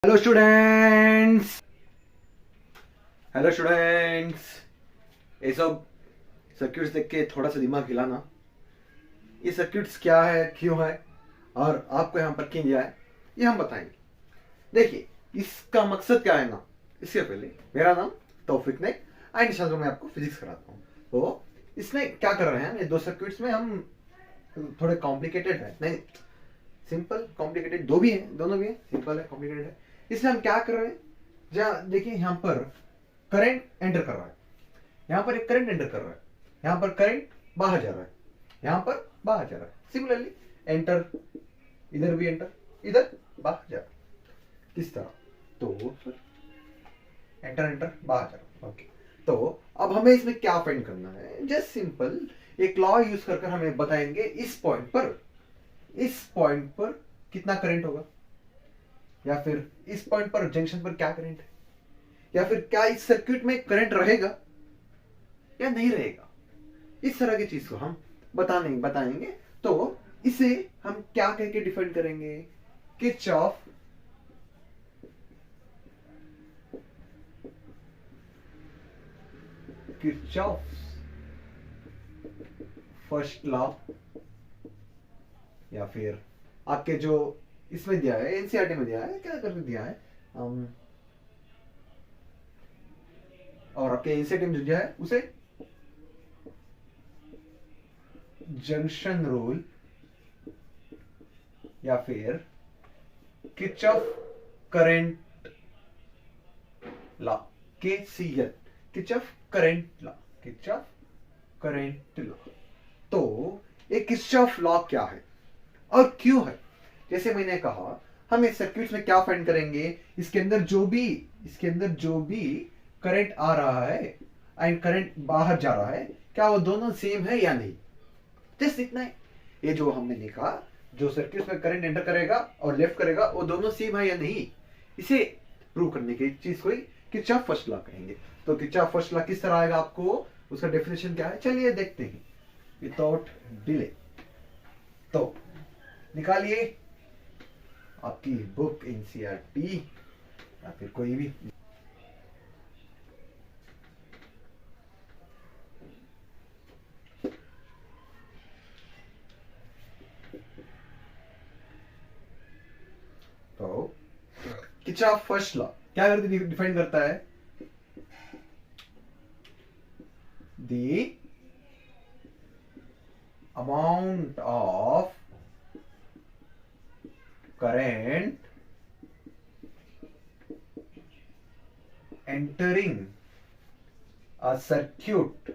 Hello students. Hello students. ये सब circuits देख के थोड़ा सा दिमाग हिलाना। ये सर्किट्स क्या है, क्यों है और आपको यहाँ पर क्यों दिया है, ये हम बताएंगे। देखिए, इसका मकसद क्या है ना। इससे पहले मेरा नाम तौफिक नाइक एंड चलो मैं आपको फिजिक्स कराता हूँ। तो इसमें क्या कर रहे हैं, ये दो सर्किट्स में हम थोड़े कॉम्प्लिकेटेड है, नहीं सिंपल कॉम्प्लिकेटेड दो भी है, दोनों भी है, सिंपल है कॉम्प्लिकेटेड है। इसमें हम क्या कर रहे हैं, जहाँ देखिए यहाँ पर करंट एंटर कर रहा है, यहाँ पर एक करंट एंटर कर रहा है, यहाँ पर करंट बाहर जा रहा है, यहाँ पर बाहर जा रहा है। सिमिलरली एंटर, इधर भी एंटर, इधर बाहर जा रहा है। किस तरह, तो एंटर एंटर बाहर जा रहा है। ओके, तो अब हमें इसमें क्या फाइंड करना है, जस्ट सिंपल एक लॉ यूज कर हमें बताएंगे इस पॉइंट पर कितना करंट होगा, या फिर इस पॉइंट पर जंक्शन पर क्या करंट है, या फिर क्या इस सर्किट में करंट रहेगा या नहीं रहेगा। इस तरह की चीज को हम बताएंगे। तो इसे हम क्या कह के डिफाइन करेंगे, किरचॉफ फर्स्ट लॉ, या फिर आपके जो इसमें दिया है एनसीईआरटी में दिया है, क्या करके दिया है, और आपके एनसीईआरटी में जो दिया है उसे जंक्शन रूल या फिर Kirchhoff current law, KCL, Kirchhoff current law. तो एक किरचॉफ लॉ क्या है और क्यों है, जैसे मैंने कहा हम इस सर्किट में क्या फाइंड करेंगे, इसके अंदर जो भी करंट आ रहा है एंड करंट बाहर जा रहा है, क्या वो दोनों सेम है या नहीं, जस्ट इतना है। ये जो हमने देखा, जो सर्किट में करंट एंटर करेगा और लेफ्ट करेगा वो दोनों सेम है या नहीं, इसे प्रूव करने की चीज को किरचॉफ फर्स्ट लॉ कहेंगे। तो किरचॉफ फर्स्ट लॉ किस तरह आएगा, आपको उसका डेफिनेशन क्या है, चलिए देखते हैं विदाउट डिले। तो निकालिए आपकी बुक एनसीईआरटी या फिर कोई भी, तो किरचॉफ फर्स्ट लॉ क्या करके डिफाइन करता है, the amount of current entering a circuit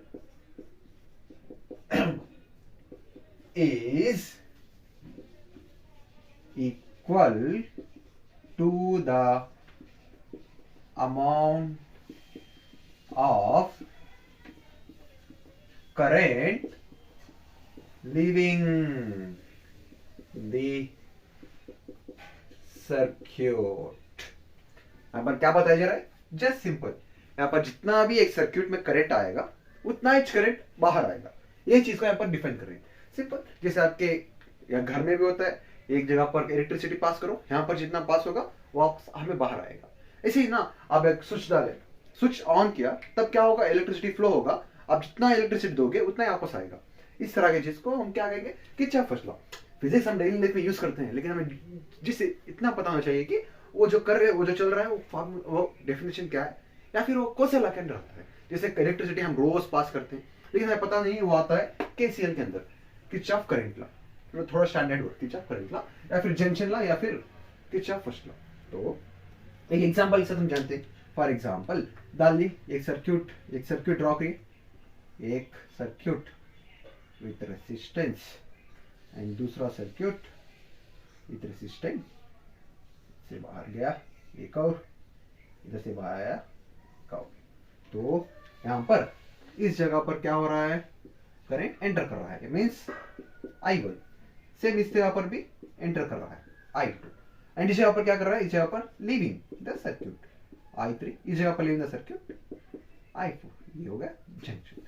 is equal to the amount of current leaving the circuit. यहाँ पर क्या बताया जा रहा है, जस्ट सिंपल, यहाँ पर जितना भी एक सर्किट में करंट आएगा उतना ही करंट बाहर आएगा। ये चीज को यहाँ पर डिफाइन कर रहे हैं सिंपल। जैसे आपके या घर में भी होता है, एक जगह पर इलेक्ट्रिसिटी पास करो, यहाँ पर जितना पास होगा वो हमें बाहर आएगा। ऐसे ही ना, आप एक स्विच डाले, स्विच ऑन किया तब क्या होगा, इलेक्ट्रिसिटी फ्लो होगा, आप जितना इलेक्ट्रिसिटी दोगे उतना ही वापस आएगा। इस तरह की चीज को हम क्या कहेंगे, किरचॉफ फर्स्ट लॉ। फिजिक्स हम डेली लाइफ में यूज करते हैं, लेकिन हमें जिससे इतना पता होना चाहिए कि वो जो कर रहे हैं, वो जो चल रहा है, वो डेफिनेशन क्या है, या फिर वो कौन सा लॉ के अंदर आता है। जैसे इलेक्ट्रिसिटी हम रोज पास करते हैं, लेकिन हमें पता नहीं वो आता है केसीएल के अंदर, किरचॉफ करंट लॉ, थोड़ा standard word, Kirchhoff current law या फिर जंक्शन लॉ या फिर किरचॉफ फर्स्ट लॉ। तो एक एग्जांपल के साथ हम जानते हैं। फॉर एग्जांपल डाल ली एक सर्किट ड्रॉ करिए, एक सर्किट विथ रेसिस्टेंस एंड दूसरा सर्किट विथ रेसिस्टेंस, से बाहर गया एक और, इधर से बाहर आया एक और। तो यहाँ पर इस जगह पर क्या हो रहा है, करंट एंटर कर रहा है, मीन्स I1। सेम इस जगह पर भी एंटर कर रहा है I2, एंड इस जगह पर क्या कर रहा है, इस जगह पर लीविंग द सर्किट I3, इस जगह पर लीविंग द सर्किट I4। ये हो गया जंक्शन।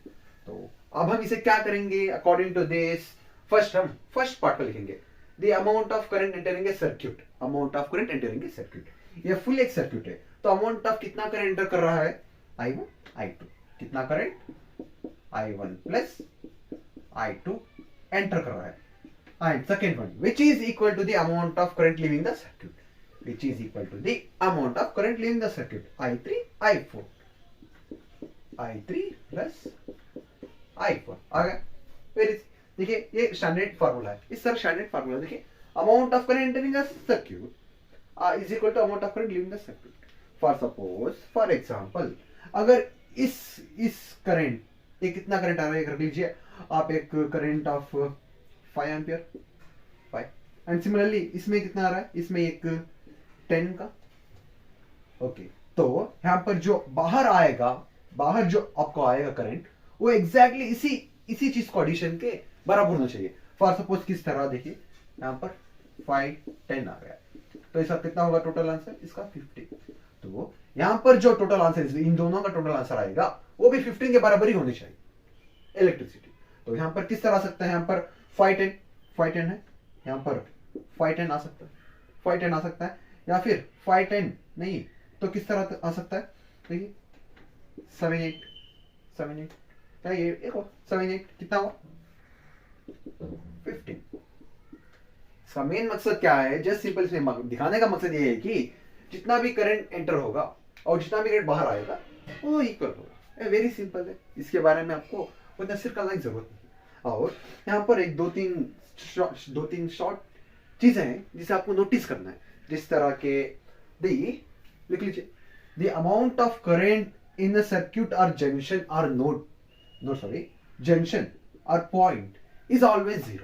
तो अब हम इसे क्या करेंगे, अकॉर्डिंग टू दिस, फर्स्ट हम फर्स्ट पार्ट को लिखेंगे, the amount of current entering A circuit, amount of current entering A circuit. ये फुल एक सर्किट है, तो अमाउंट ऑफ कितना करंट एंटर कर रहा है, I1 I2, कितना current I1 plus I2 enter कर रहा है, and second one which is equal to the amount of current leaving the circuit, which is equal to the amount of current leaving the circuit, I3 I4, I3 plus I4 आ गया। फिर देखिए ये standard formula है, इस तरह standard formula देखिए, amount of current entering the circuit is equal to amount of current leaving the circuit. For suppose for example अगर इस करंट ये कितना करंट आ रहा है कर लीजिए आप, एक current of 5 ampere 5, and similarly इसमें कितना आ रहा है, इसमें एक 10 का, ओके। तो यहां पर जो बाहर आएगा, बाहर जो आपको आएगा करंट, वो एग्जैक्टली इसी चीज को एडिशन के बराबर होना चाहिए। फॉर सपोज किस तरह देखिए यहां पर 5 10 आ गया, तो इसका कितना होगा टोटल आंसर इसका 50। तो यहां पर जो टोटल आंसर इन दोनों का टोटल आंसर आएगा वो भी 15 के बराबर ही होनी चाहिए इलेक्ट्रिसिटी। तो यहां पर किस तरह आ सकता है, यहां पर 5 10 है, यहां पर 5 10 आ सकता है, 5 10 आ सकता है, या फिर 5 10 नहीं तो किस तरह आ सकता है, देखिए 7 8 क्या ये एक 7 8 कितना हुआ 15। इसका मेन मकसद क्या है, जस्ट सिंपल से दिखाने का मकसद ये है कि जितना भी करंट एंटर होगा और जितना भी करंट बाहर आएगा वो इक्वल होगा। वेरी सिंपल है, इसके बारे में आपको उतना सिर करने की जरूरत नहीं। और यहाँ पर एक दो तीन शॉर्ट चीजें हैं जिसे आपको नोटिस करना है, जिस तरह के लिख लीजिए, the amount of current in a circuit और जंक्शन और जंक्शन और पॉइंट इज ऑलवेज 0।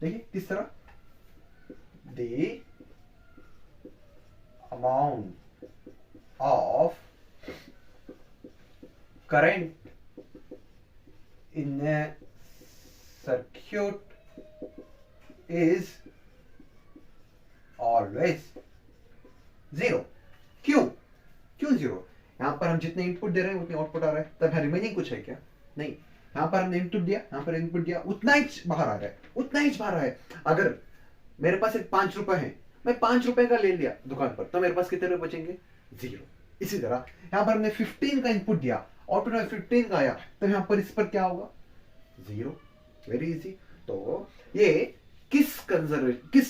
देखिए किस तरह, the amount of current in a circuit is always 0। क्यों 0? यहां पर हम जितने इनपुट दे रहे हैं उतने आउटपुट आ रहा है, तब रिमेनिंग कुछ है क्या, नहीं। यहां पर हमने इनपुट दिया, यहां पर इनपुट दिया, उतना ही बाहर आ रहा है, उतना ही बाहर है। अगर मेरे पास एक 5 रुपए है, मैं 5 रुपए का ले लिया दुकान पर, तो मेरे पास कितने रुपए बचेंगे 0। इसी तरह यहां पर हमने 15 का इनपुट दिया, आउटपुट में 15 का आया, तो यहां पर इस पर क्या होगा 0। Very easy. तो ये किस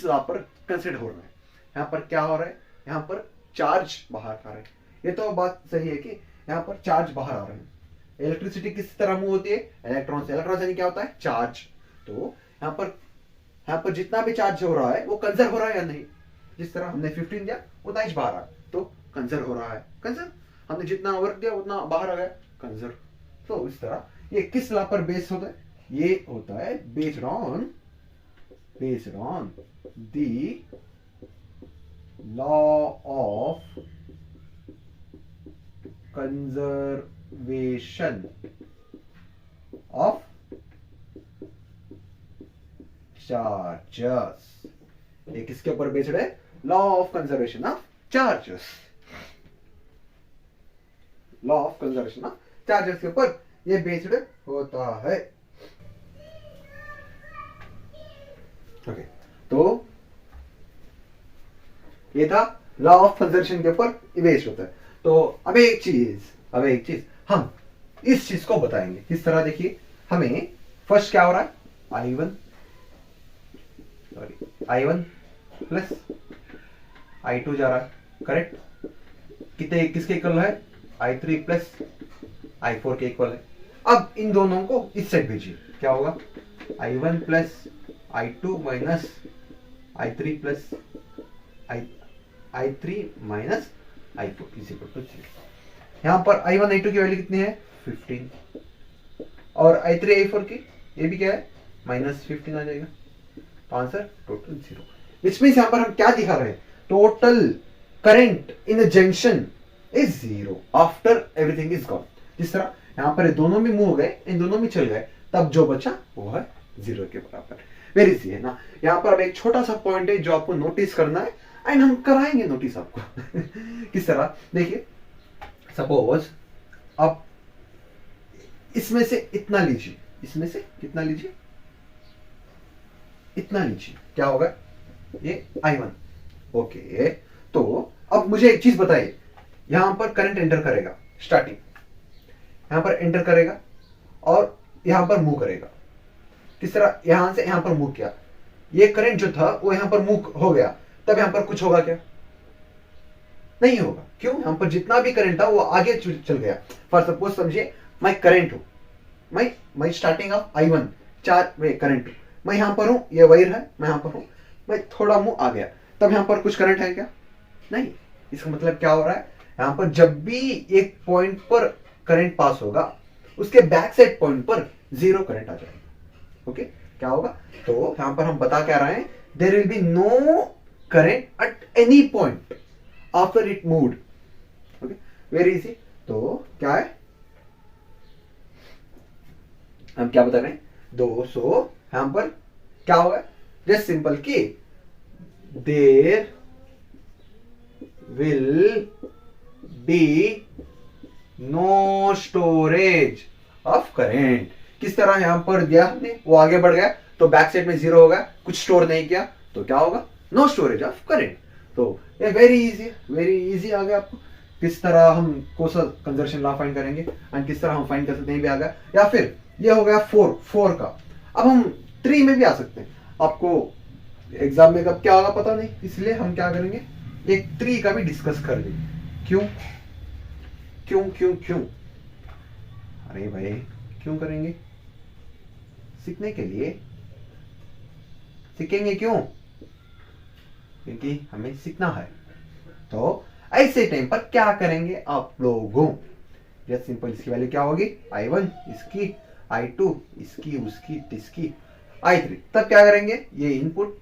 लॉ पर कंसिडर हो रहा है, यहां पर क्या हो रहा है, यहां पर चार्ज बाहर आ रहा है। ये तो बात सही है कि यहां पर चार्ज बाहर आ रहे हैं। इलेक्ट्रिसिटी किस तरह मूव होती है, इलेक्ट्रॉन से। इलेक्ट्रॉन यानी क्या होता है, चार्ज। तो यहां पर जितना भी चार्ज हो रहा है वो कंजर्व हो रहा है या नहीं, जिस तरह हमने 15 दिया उतना ही बाहर आया, तो कंजर्व हो रहा है। कंजर्व, हमने जितना वर्क दिया उतना बाहर आ गया, कंजर्व। तो इस तरह ये किस लॉ पर बेस्ड होता है, ये होता है based on the law of conservation of charges. ये किसके ऊपर बेस्ड है, law of conservation of charges. Law of conservation of charges के ऊपर ये बेस्ड होता है। ओके, तो ये था लॉ ऑफ कंजर्वेशन के ऊपर बेस्ड होता है। तो अब एक चीज हम इस चीज को बताएंगे किस तरह। देखिए हमें फर्स्ट क्या हो रहा है, I1 प्लस I2 जा रहा है, करेक्ट। किसके इक्वल है, I3 प्लस I4 के इक्वल है। अब इन दोनों को इस साइड भेजिए, क्या होगा, I1 plus I2 minus I3 plus I3 minus I4 is equal to 0। यहां पर I1 I2 की वैल्यू कितनी है 15, और I3 I4 की ये भी क्या है -15 आ जाएगा। तो आंसर टोटल 0। विच मींस यहां पर हम क्या दिखा रहे हैं, total current in a junction is 0 after everything is gone. जिस तरह यहां पर दोनों में मूव हो गए, इन दोनों में चल गए, तब जो बचा वो है 0 के बराबर। वेरी इजी है ना। यहां पर अब एक छोटा सा पॉइंट है जो आपको नोटिस करना है, एंड हम कराएंगे नोटिस आपको किस तरह। देखिए सपोज अब इसमें से इतना लीजिए, इसमें से कितना लीजिए, इतना लीजिए, क्या होगा ये I1। ओके, तो अब मुझे एक चीज बताइए, यहां पर करंट एंटर करेगा, स्टार्टिंग यहां पर एंटर करेगा और यहां पर मूव करेगा। किस तरह? यहां से यहां पर मूव किया, ये करंट जो था वो यहां पर मूव हो गया, तब यहां पर कुछ होगा क्या? नहीं होगा। क्यों? यहां पर जितना भी करंट था वो आगे चल गया। फॉर सपोज समझिए मैं करंट हूं, मैं स्टार्टिंग ऑफ I1 चार वे करंट हूं, मैं यहां पर हूं, ये वायर है, मैं यहां पर हूं, मैं थोड़ा मुंह आ गया, तब यहां पर कुछ करंट है क्या? नहीं। इसका मतलब क्या हो रहा है? यहां पर जब भी एक पॉइंट पर करंट पास होगा, उसके बैक साइड पॉइंट पर जीरो करंट आ जाएगा। ओके, क्या होगा? तो यहां पर हम बता क्या रहे हैं, there will be no current at any point after it moved. Okay, very easy. तो क्या है, हम क्या बता रहे हैं? 200 यहां पर क्या होगा? जस्ट सिंपल कि there will be no storage of current. किस तरह? यहां पर दिया हमने, वो आगे बढ़ गया तो बैक साइड में जीरो होगा, कुछ स्टोर नहीं किया तो क्या होगा? No storage of current. तो ये वेरी इजी आ गया आपको। किस तरह हम कोसा कंजर्वेशन लॉ फाइंड करेंगे एंड किस तरह हम फाइंड कर सकते हैं, भी आ गया। या फिर ये हो गया फोर का, अब हम 3 में भी आ सकते हैं। आपको एग्जाम में कब क्या होगा पता नहीं, इसलिए हम क्या करेंगे, एक 3 का भी डिस्कस कर लेंगे। क्यों क्यों क्यों क्यों? अरे भाई क्यों करेंगे? सीखने के लिए सीखेंगे। क्यों? क्योंकि हमें सीखना है। तो ऐसे टाइम पर क्या करेंगे आप लोगों? जस्ट सिंपल, इसकी वैल्यू क्या होगी? I1 इसकी, I2 इसकी, उसकी, इसकी, I3। तब क्या करेंगे? ये इनपुट